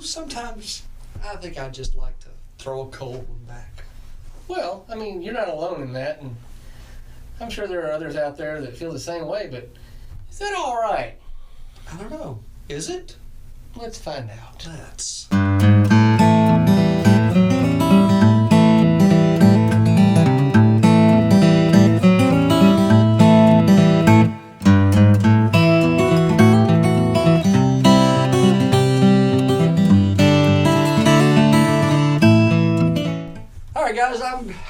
sometimes I think I'd just like to throw a cold one back. Well, I mean, you're not alone in that, and I'm sure there are others out there that feel the same way, but is that all right? I don't know. Is it? Let's find out. Let's. All right, guys,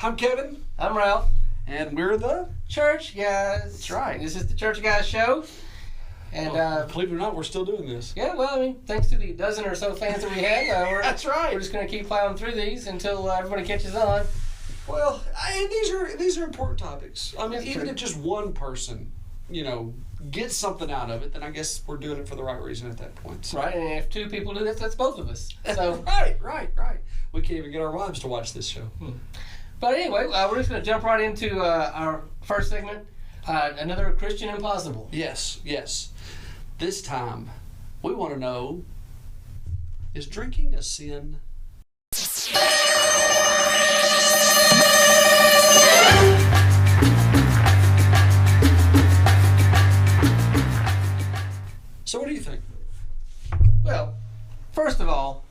I'm Kevin. I'm Ralph. And we're the Church Guyz. That's right. This is the Church Guyz show. And believe it or not, we're still doing this. yeah, well, I mean, thanks to the dozen or so fans that we have, That's right. We're just going to keep plowing through these until everybody catches on. Well, these are important topics. I mean, That's even true. if just one person, gets something out of it, then I guess we're doing it for the right reason at that point. So. Right, and if two people do this, that's both of us. So, Right. We can't even get our wives to watch this show. But anyway, we're just going to jump right into our first segment, another Christian Impossible. Yes. This time, we want to know, is drinking a sin? So what do you think? Well, first of all,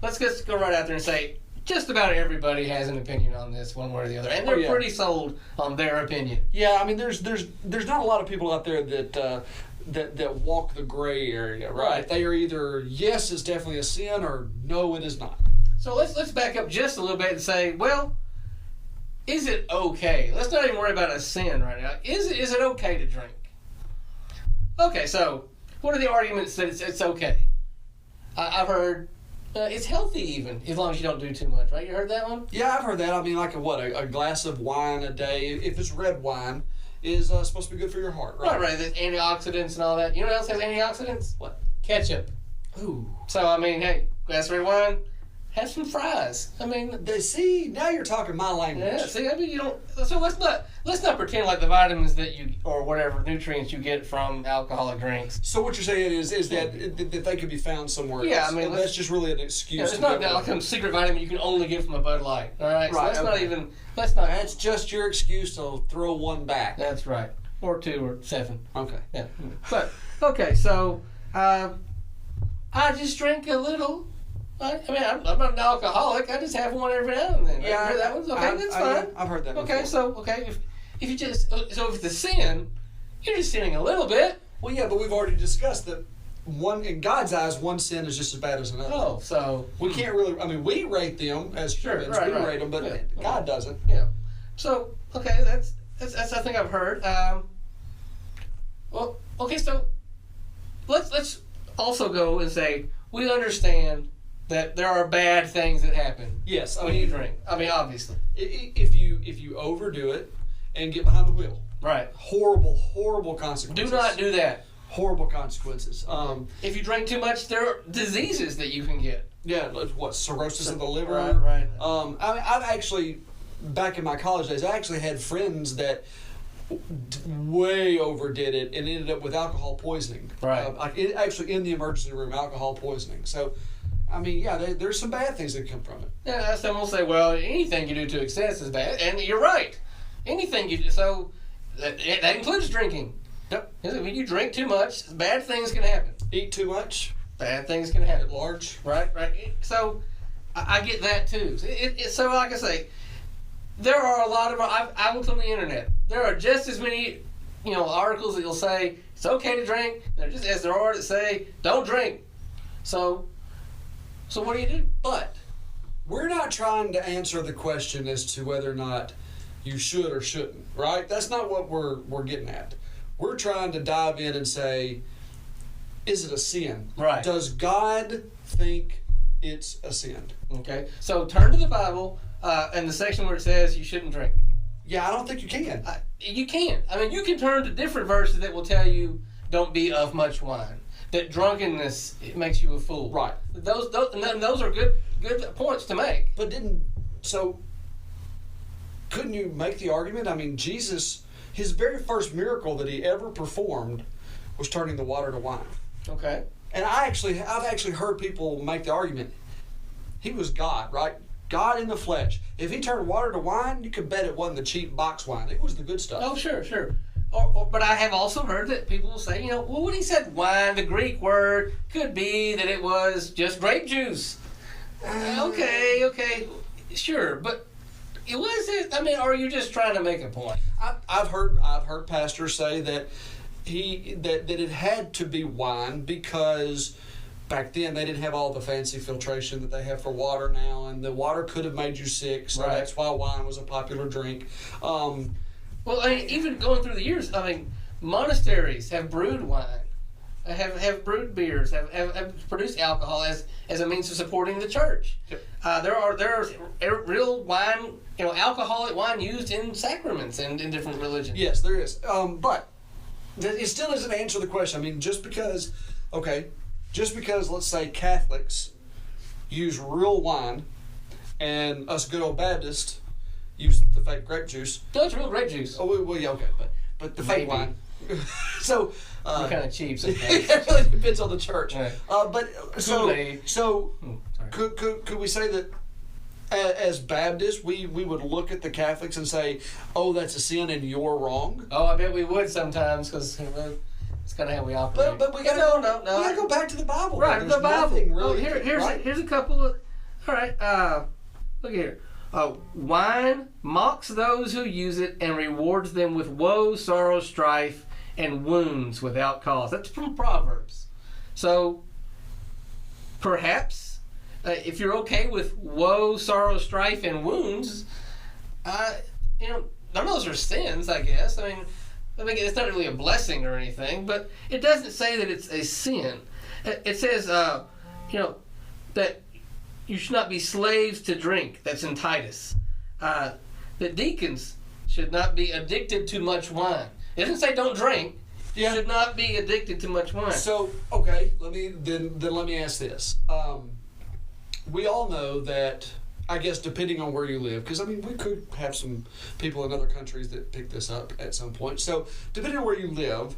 let's just go right out there and say just about everybody has an opinion on this, one way or the other, and they're pretty sold on their opinion. Yeah, I mean, there's not a lot of people out there that walk the gray area, right? They are either yes, it's definitely a sin, or no, it is not. So let's back up just a little bit and say, well, is it okay? Let's not even worry about a sin right now. Is it okay to drink? Okay, so what are the arguments that it's okay? I've heard it's healthy even, as long as you don't do too much, right? You heard that one? Yeah, I've heard that. I mean, like a glass of wine a day, if it's red wine, is supposed to be good for your heart, right? Right. There's antioxidants and all that. You know what else has antioxidants? What? Ketchup. Ooh. So, I mean, hey, glass of red wine, have some fries. I mean, See, now you're talking my language. yeah, see, I mean, you don't, so let's not pretend like the vitamins that you, or whatever nutrients you get from alcoholic drinks. So what you're saying is that they could be found somewhere else. Yeah, I mean, and that's just really an excuse. It's not like some secret vitamin you can only get from a Bud Light, all right? So Right, let's not. That's just your excuse to throw one back. That's right. Or 2 or 7. Okay. Yeah. But, okay, so, I just drink a little. I mean, I'm not an alcoholic. I just have one every now and then. Yeah, Right? That one's okay. That's fine. I've heard that. Okay, before. if you just if it's a sin, you're just sinning a little bit. Well, yeah, but we've already discussed that in God's eyes, one sin is just as bad as another. Oh, so we can't really. I mean, we rate them as humans. right, we right. rate them, but Yeah. God doesn't. Yeah. So okay, that's I think I've heard. Well, okay, so let's also go and say we understand that there are bad things that happen. Yes, when you drink. I mean, obviously. If you overdo it and get behind the wheel, Right. horrible consequences. Do not do that. Horrible consequences. If you drink too much, there are diseases that you can get. Yeah, what, cirrhosis of the liver? Right. I've actually, back in my college days, I actually had friends that way overdid it and ended up with alcohol poisoning. Right. Actually in the emergency room, alcohol poisoning. So, I mean, yeah, there's some bad things that come from it. Yeah, some will say, well, anything you do to excess is bad, and you're right. Anything you do, so that includes drinking. Yep. When you drink too much, bad things can happen. Eat too much. Bad things can happen. At large. Right. So, I get that too. So, like I say, there are a lot of. I looked on the internet. There are just as many, articles that you'll say it's okay to drink. They're just as there are that say don't drink. So what do you do? But we're not trying to answer the question as to whether or not you should or shouldn't. Right? That's not what we're getting at. We're trying to dive in and say, is it a sin? Right. Does God think it's a sin? Okay. So turn to the Bible and the section where it says you shouldn't drink. Yeah, I don't think you can. You can. I mean, you can turn to different verses that will tell you don't be of much wine. That drunkenness makes you a fool. Right. Those are good points to make. But couldn't you make the argument? I mean, Jesus, his very first miracle that he ever performed was turning the water to wine. Okay. And I've actually heard people make the argument, he was God, right? God in the flesh. If he turned water to wine, you could bet it wasn't the cheap box wine. It was the good stuff. Oh, sure. But I have also heard that people will say, well, when he said wine, the Greek word could be that it was just grape juice. Okay, sure, but it was. I mean, or are you just trying to make a point? I've heard pastors say that that it had to be wine because back then they didn't have all the fancy filtration that they have for water now, and the water could have made you sick, so that's why wine was a popular drink. Well, I mean, even going through the years, I mean, monasteries have brewed wine, have brewed beers, have produced alcohol as a means of supporting the church. Yep. There are real wine, alcoholic wine used in sacraments and in different religions. Yes, there is. But it still doesn't answer the question. I mean, just because let's say Catholics use real wine, and us good old Baptists use the fake grape juice. No, it's real grape juice. Oh, well, yeah, okay, but the fake wine. So we're kind of cheap sometimes. It really depends on the church. Right. Could we say that as Baptists we would look at the Catholics and say, oh, that's a sin and you're wrong? Oh, I bet we would sometimes because it's kind of how we operate. But we gotta we gotta go back to the Bible. Right, the Bible. Really here's a couple of. All right, look here. Wine mocks those who use it and rewards them with woe, sorrow, strife, and wounds without cause. That's from Proverbs. So, perhaps, if you're okay with woe, sorrow, strife, and wounds, none of those are sins, I guess. I mean, it's not really a blessing or anything, but it doesn't say that it's a sin. It says, that you should not be slaves to drink. That's in Titus. That deacons should not be addicted to much wine. It doesn't say don't drink. You should not be addicted to much wine. So, okay, let me ask this. We all know that, I guess, depending on where you live, because, I mean, we could have some people in other countries that pick this up at some point. So, depending on where you live,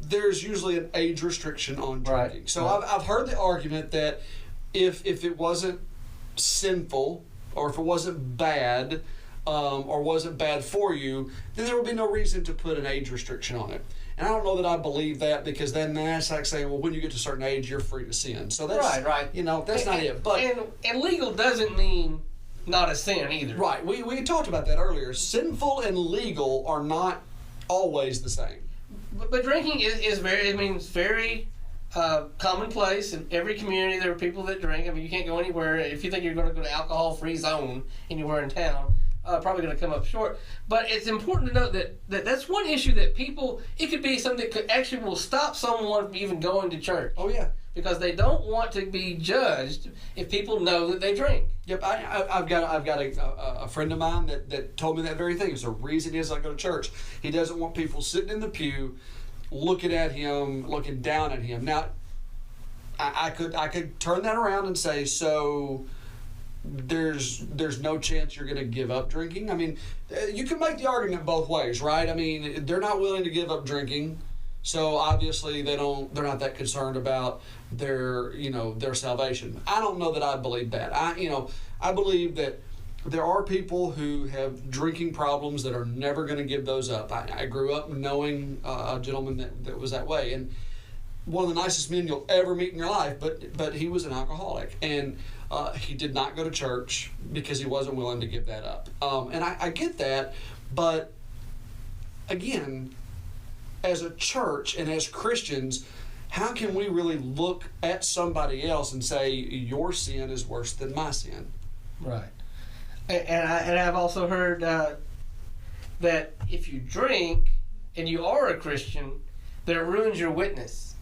there's usually an age restriction on drinking. Right. So, I've heard the argument that if it wasn't sinful, or if it wasn't bad, or wasn't bad for you, then there would be no reason to put an age restriction on it. And I don't know that I believe that, because then that's like saying, well, when you get to a certain age, you're free to sin. So that's right. That's not it. But and legal doesn't mean not a sin either. Right. We talked about that earlier. Sinful and legal are not always the same. But drinking is very commonplace in every community. There are people that drink. I mean, you can't go anywhere. If you think you're going to go to alcohol-free zone anywhere in town, probably going to come up short. But it's important to note that that's one issue that people, it could be something that will stop someone from even going to church. Oh, yeah. Because they don't want to be judged if people know that they drink. Yep, I've got a friend of mine that told me that very thing. It's the reason he doesn't go to church. He doesn't want people sitting in the pew looking at him, looking down at him. Now, I could turn that around and say, so there's no chance you're going to give up drinking. I mean, you can make the argument both ways, right? I mean, they're not willing to give up drinking, so obviously they're not that concerned about their salvation. I don't know that I believe that. I believe that there are people who have drinking problems that are never going to give those up. I grew up knowing a gentleman that was that way, and one of the nicest men you'll ever meet in your life, but he was an alcoholic, and he did not go to church because he wasn't willing to give that up. And I get that, but again, as a church and as Christians, how can we really look at somebody else and say, your sin is worse than my sin? Right. And I've also heard that if you drink and you are a Christian, that it ruins your witness.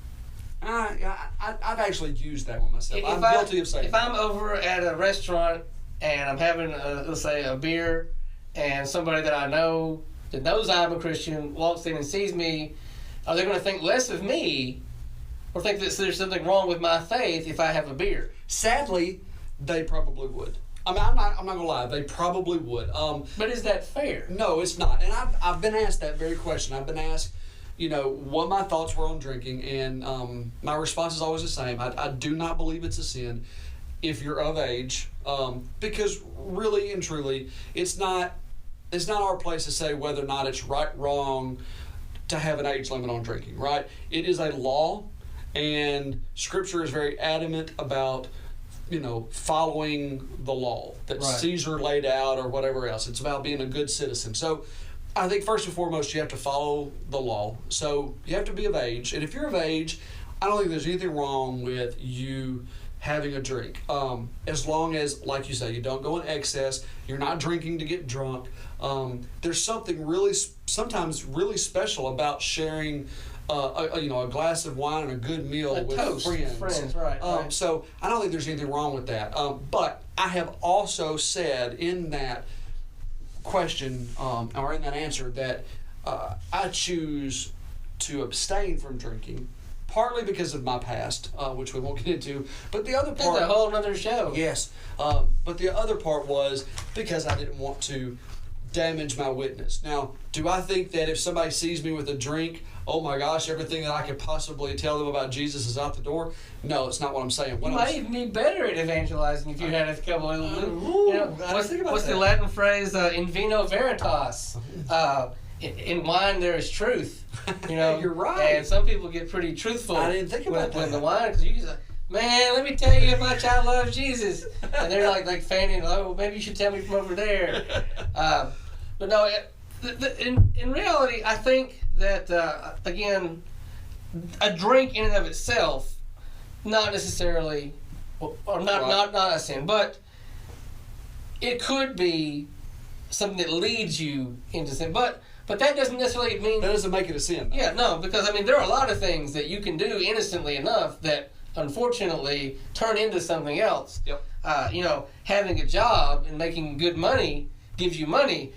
I've actually used that one myself. I'm guilty of saying that. If I'm over at a restaurant and I'm having, let's say, a beer, and somebody that I know that knows I'm a Christian walks in and sees me, are they going to think less of me or think that there's something wrong with my faith if I have a beer? Sadly, they probably would. I mean, I'm not going to lie. They probably would. But is that fair? No, it's not. And I've been asked that very question. I've been asked, what my thoughts were on drinking, and my response is always the same. I do not believe it's a sin if you're of age, because really and truly, it's not our place to say whether or not it's right, wrong to have an age limit on drinking, right? It is a law, and Scripture is very adamant about following the law that Right. Caesar laid out or whatever else. It's about being a good citizen. So I think first and foremost, you have to follow the law. So you have to be of age. And if you're of age, I don't think there's anything wrong with you having a drink. As long as, like you say, you don't go in excess, you're not drinking to get drunk. There's something sometimes really special about sharing a glass of wine and a good meal with friends. Right. So I don't think there's anything wrong with that. But I have also said in that question or in that answer that I choose to abstain from drinking, partly because of my past, which we won't get into. But the other part... That's a whole other show. Yes. But the other part was because I didn't want to damage my witness. Now, do I think that if somebody sees me with a drink, oh my gosh, everything that I could possibly tell them about Jesus is out the door? No, it's not what I'm saying. You might even be better at evangelizing if you had a couple of what's the Latin phrase? In vino veritas. In wine there is truth. You're right. And some people get pretty truthful. I didn't think about that. When the wine, because you just man, let me tell you how much I love Jesus, and they're like fanning. Oh, maybe you should tell me from over there. But no, in reality, I think that again, a drink in and of itself, not necessarily, or not a sin, but it could be something that leads you into sin. But that doesn't necessarily mean that doesn't make it a sin. Yeah, no, because there are a lot of things that you can do innocently enough that unfortunately turn into something else. Yep. Having a job and making good money gives you money.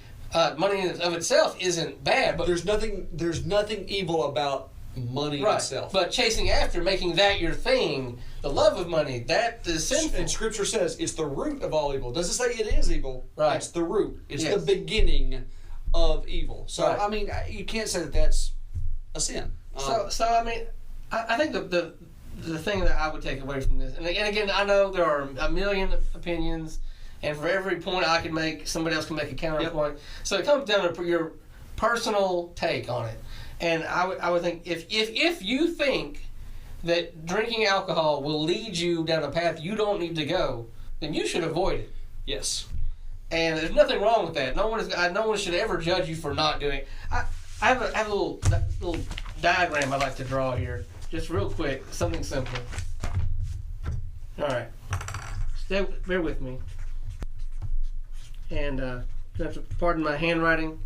Money in of itself isn't bad, but there's nothing evil about money itself. But chasing after, making that your thing, the love of money, that is sinful. And Scripture says it's the root of all evil. It doesn't say it is evil. Right. It's the root. It's the beginning of evil. So right. I mean, you can't say that that's a sin. So I mean, I think the thing that I would take away from this, and again, I know there are a million opinions. And for every point I can make, somebody else can make a counterpoint. Yep. So it comes down to your personal take on it. And I would think if you think that drinking alcohol will lead you down a path you don't need to go, then you should avoid it. Yes. And there's nothing wrong with that. No one should ever judge you for not doing it. I have a little diagram I'd like to draw here, just real quick, something simple. All right, bear with me. And you have to pardon my handwriting.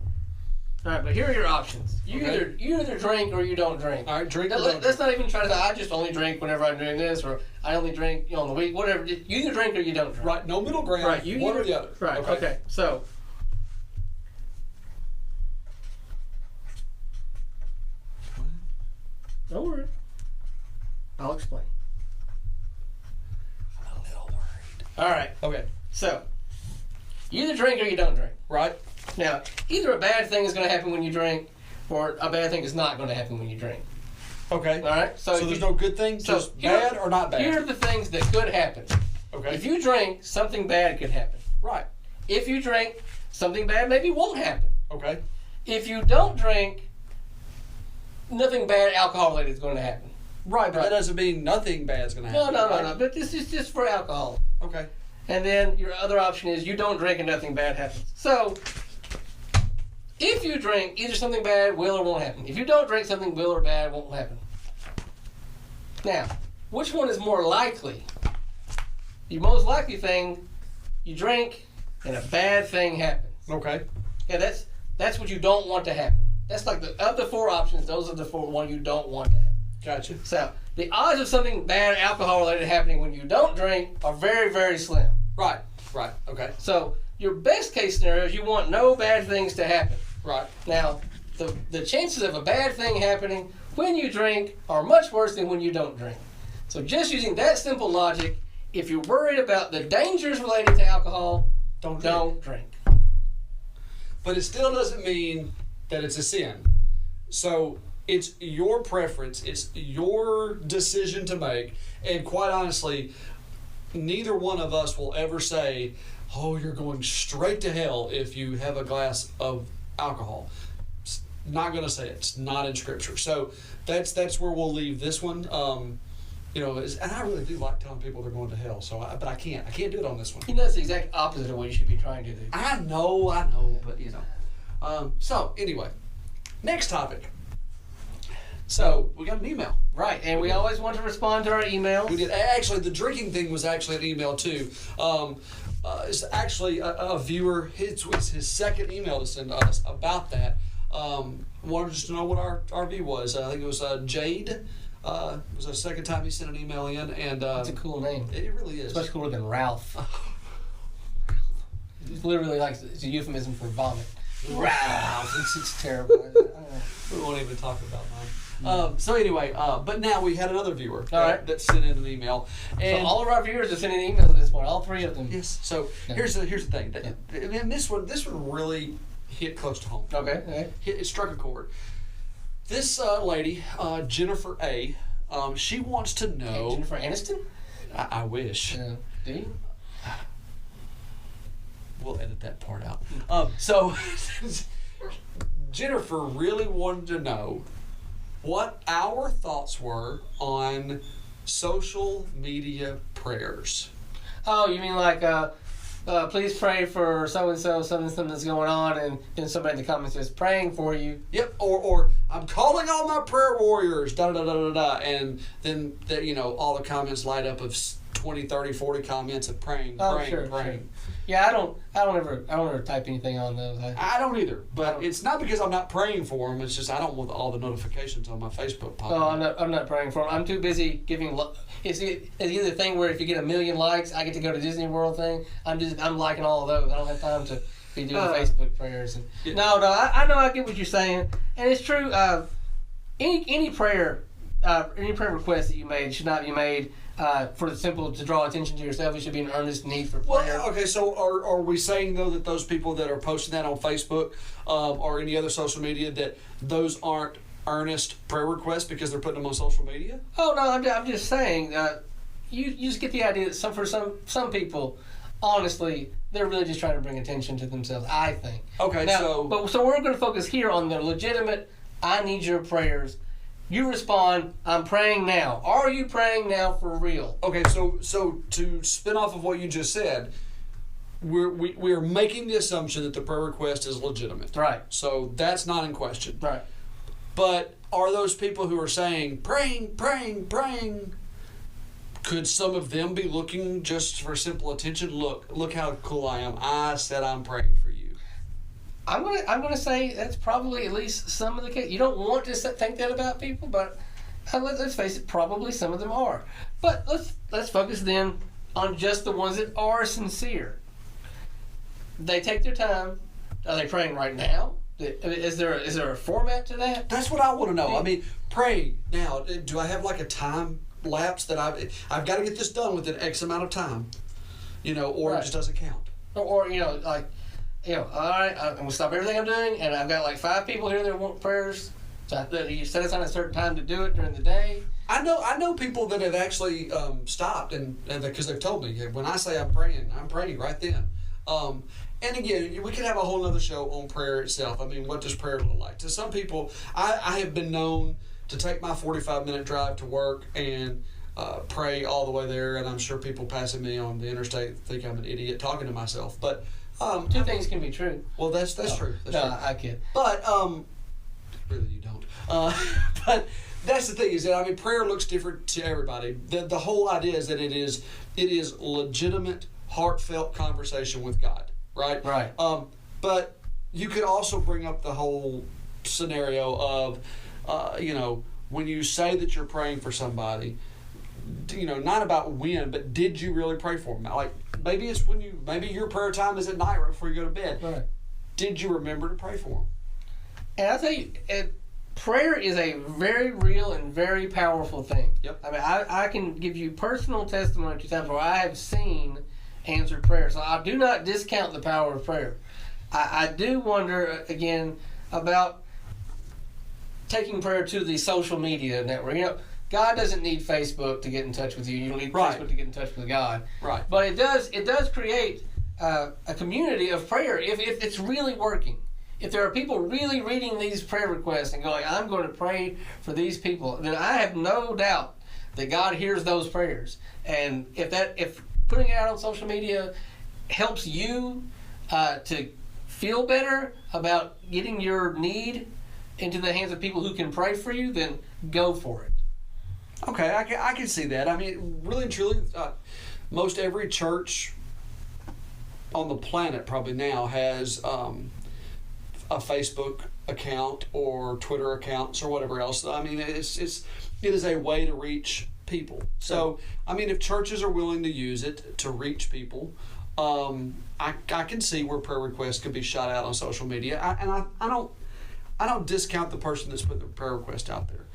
All right, but here are your options. You either drink or you don't drink. All right, drink. Let's not even try to say I just only drink whenever I'm doing this, or I only drink on the week. Whatever. You either drink or you don't drink. Right. No middle ground. Right. One or the other. Right. Okay. So. Don't worry. I'll explain. I'm a little worried. All right. Okay. So. You either drink or you don't drink. Right. Now, either a bad thing is going to happen when you drink, or a bad thing is not going to happen when you drink. Okay. All right. So there's no good thing, just bad or not bad. Here are the things that could happen. Okay. If you drink, something bad could happen. Right. If you drink, something bad maybe won't happen. Okay. If you don't drink, nothing bad alcohol related is going to happen. Right, but that doesn't mean nothing bad is going to happen. No. But this is just for alcohol. Okay. And then your other option is you don't drink and nothing bad happens. So, if you drink, either something bad will or won't happen. If you don't drink, something will or bad won't happen. Now, which one is more likely? The most likely thing, you drink and a bad thing happens. Okay. Yeah, that's what you don't want to happen. That's like of the four options, those are the one you don't want to happen. Gotcha. So, the odds of something bad alcohol related happening when you don't drink are very, very slim. Right. Okay. So, your best case scenario is you want no bad things to happen. Right. Now, the chances of a bad thing happening when you drink are much worse than when you don't drink. So, just using that simple logic, if you're worried about the dangers related to alcohol, don't drink. But it still doesn't mean that it's a sin. So, It's your preference. It's your decision to make. And quite honestly, neither one of us will ever say, oh, you're going straight to hell if you have a glass of alcohol. It's not going to say it. It's not in Scripture. So that's where we'll leave this one. And I really do like telling people they're going to hell. But I can't. I can't do it on this one. That's the exact opposite of what you should be trying to do. I know, but So anyway, next topic. So we got an email. Right, and we always want to respond to our emails. We did. Actually, the drinking thing was actually an email too. It's actually a viewer. It's his second email to send us about that. Wanted just to know what our view was. I think it was Jade. It was the second time he sent an email in, and it's a cool name. It really is. It's much cooler than Ralph. It's literally like it's a euphemism for vomit. Ralph. It's terrible. We won't even talk about mine. So anyway, but now we had another viewer that sent in an email, and so all of our viewers are sending emails at this point. All three of them. Yes. So here's the thing. And this one really hit close to home. Okay. It struck a chord. This lady, Jennifer A. She wants to know. Hey, Jennifer Aniston. I wish. Do you? We'll edit that part out. So Jennifer really wanted to know what our thoughts were on social media prayers. Oh, you mean like, please pray for so-and-so, something that's going on, and then somebody in the comments says, praying for you. Yep, or I'm calling all my prayer warriors, da-da-da-da-da-da, and then, all the comments light up of 20, 30, 40 comments of praying. Sure. Yeah, I don't ever type anything on those. I don't either, but it's not because I'm not praying for them. It's just I don't want all the notifications on my Facebook popping. Oh, I'm not praying for them. I'm too busy giving. It's either thing where if you get 1 million likes, I get to go to Disney World thing. I'm liking all of those. I don't have time to be doing Facebook prayers. No, I know I get what you're saying, and it's true. Any prayer request that you made should not be made for the simple to draw attention to yourself. It should be an earnest need for prayer. Well, okay, so are we saying, though, that those people that are posting that on Facebook or any other social media, that those aren't earnest prayer requests because they're putting them on social media? Oh, no, I'm just saying, you just get the idea that for some people, honestly, they're really just trying to bring attention to themselves, I think. Okay, now, so we're going to focus here on the legitimate, I need your prayers. You respond, I'm praying now. Are you praying now for real? Okay, so to spin off of what you just said, we're making the assumption that the prayer request is legitimate. Right. So that's not in question. Right. But are those people who are saying, praying, could some of them be looking just for simple attention? Look how cool I am. I said I'm praying for you. I'm gonna say that's probably at least some of the case. You don't want to think that about people, but let's face it, probably some of them are. But let's focus then on just the ones that are sincere. They take their time. Are they praying right now? Is there a format to that? That's what I want to know. I mean, pray now. Do I have like a time lapse that I've got to get this done within X amount of time? Or it just doesn't count. Or all right, I'm going to stop everything I'm doing, and I've got like 5 people here that want prayers. So you set aside a certain time to do it during the day. I know people that have actually stopped, and because they've told me, when I say I'm praying right then. And again, we could have a whole other show on prayer itself. I mean, what does prayer look like? To some people, I have been known to take my 45-minute drive to work and pray all the way there, and I'm sure people passing me on the interstate think I'm an idiot talking to myself. But two things can be true. Well, that's true. That's true. I kid. But really, you don't. But that's the thing is that prayer looks different to everybody. The whole idea is that it is legitimate, heartfelt conversation with God, right? Right. But you could also bring up the whole scenario of, when you say that you're praying for somebody, not about when, but did you really pray for them? Like maybe it's maybe your prayer time is at night right before you go to bed. Right. Did you remember to pray for them? And I'll tell you, prayer is a very real and very powerful thing. Yep. I can give you personal testimony to times where I have seen answered prayer. So I do not discount the power of prayer. I do wonder again about taking prayer to the social media network. You know, God doesn't need Facebook to get in touch with you. You don't need Facebook to get in touch with God. Right. But it does create a community of prayer if it's really working. If there are people really reading these prayer requests and going, I'm going to pray for these people, then I have no doubt that God hears those prayers. And if putting it out on social media helps you to feel better about getting your need into the hands of people who can pray for you, then go for it. Okay, I can see that. I mean, really and truly, most every church on the planet probably now has a Facebook account or Twitter accounts or whatever else. I mean, it is a way to reach people. So, I mean, if churches are willing to use it to reach people, I can see where prayer requests could be shot out on social media. I don't discount the person that's putting the prayer request out there.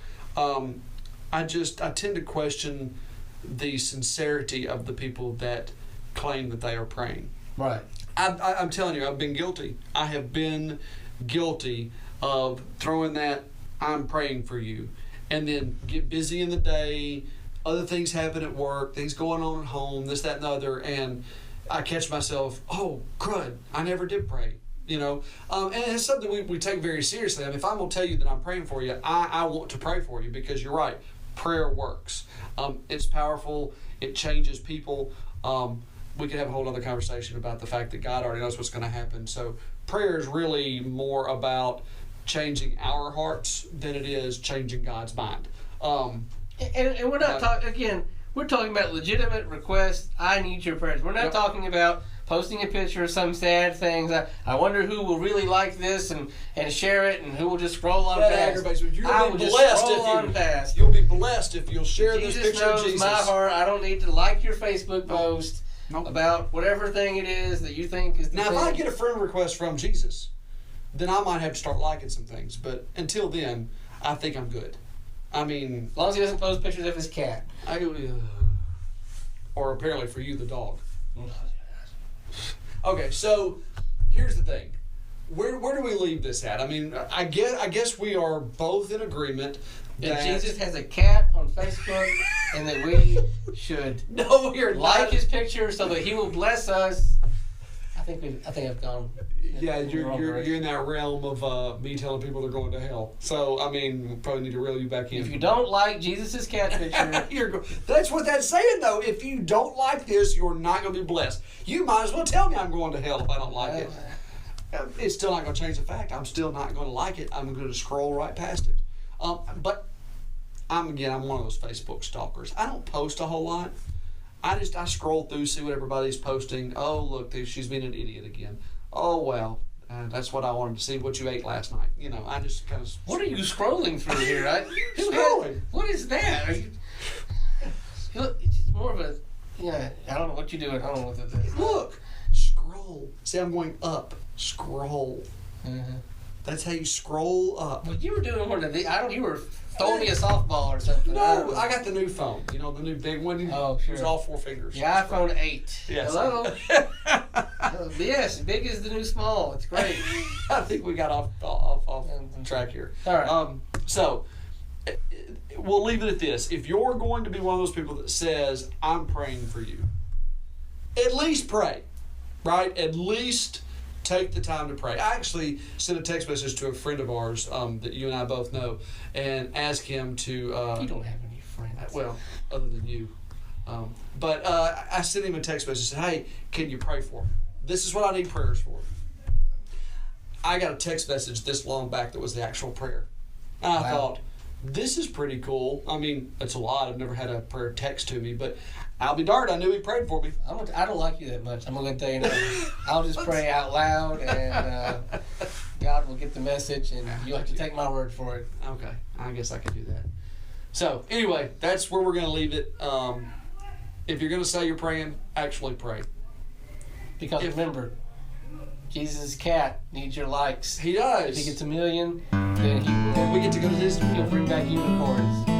I tend to question the sincerity of the people that claim that they are praying. Right. I'm telling you, I've been guilty. I have been guilty of throwing that I'm praying for you and then get busy in the day, other things happen at work, things going on at home, this, that, and the other, and I catch myself, oh, crud, I never did pray. You know, and it's something we take very seriously. I mean, if I'm going to tell you that I'm praying for you, I want to pray for you because you're right. Prayer works. It's powerful. It changes people. We could have a whole other conversation about the fact that God already knows what's going to happen. So prayer is really more about changing our hearts than it is changing God's mind. And we're not talking, again, we're talking about legitimate requests. I need your prayers. We're not talking about posting a picture of some sad things. I wonder who will really like this and share it, and who will just scroll on past. You'll be blessed if you'll share this Jesus picture of Jesus. Jesus knows my heart. I don't need to like your Facebook post about whatever thing it is that you think is the now, thing. if I get a friend request from Jesus, then I might have to start liking some things. But until then, I think I'm good. I mean, as long as he doesn't post pictures of his cat. Or apparently for you, the dog. Okay, so here's the thing. Where do we leave this at? I mean, I guess we are both in agreement that Jesus has a cat on Facebook, and that we should like his picture so that he will bless us. I think I've gone. Yeah, you're in that realm of me telling people they're going to hell. So I mean, we probably need to reel you back in. If you don't like Jesus' cat picture, that's what that's saying though. If you don't like this, you're not going to be blessed. You might as well tell me I'm going to hell if I don't like it. It's still not going to change the fact. I'm still not going to like it. I'm going to scroll right past it. But I'm one of those Facebook stalkers. I don't post a whole lot. I scroll through, see what everybody's posting. Oh, look, she's being an idiot again. Oh, well, that's what I wanted to see, what you ate last night. You know, I just kind of... What are you scrolling through here? Scrolling. What is that? It's more of a... Yeah, I don't know what you do at home with it. Look, scroll. See, I'm going up. Scroll. Mm-hmm. That's how you scroll up. Well, you were doing one of the... you were throwing me a softball or something. No, I got the new phone. You know, the new big one. Oh, sure. It was all 4 fingers. The iPhone 8. Yes. Hello? Yes, big is the new small. It's great. I think we got off track here. All right. So, we'll leave it at this. If you're going to be one of those people that says, I'm praying for you, at least pray, right? At least take the time to pray. I actually sent a text message to a friend of ours that you and I both know and asked him to... you don't have any friends. Well, other than you. But I sent him a text message and said, hey, can you pray for me? This is what I need prayers for. I got a text message this long back that was the actual prayer. And I thought, this is pretty cool. I mean, it's a lot. I've never had a prayer text to me, but I'll be darned. I knew he prayed for me. I don't like you that much. I'm going to tell you now. I'll just pray out loud, and God will get the message, and you'll have to take my word for it. Okay. I guess I can do that. So, anyway, that's where we're going to leave it. If you're going to say you're praying, actually pray. Because remember, Jesus' cat needs your likes. He does. If he gets 1 million, then he will. We get to go to Disney. He'll bring back unicorns.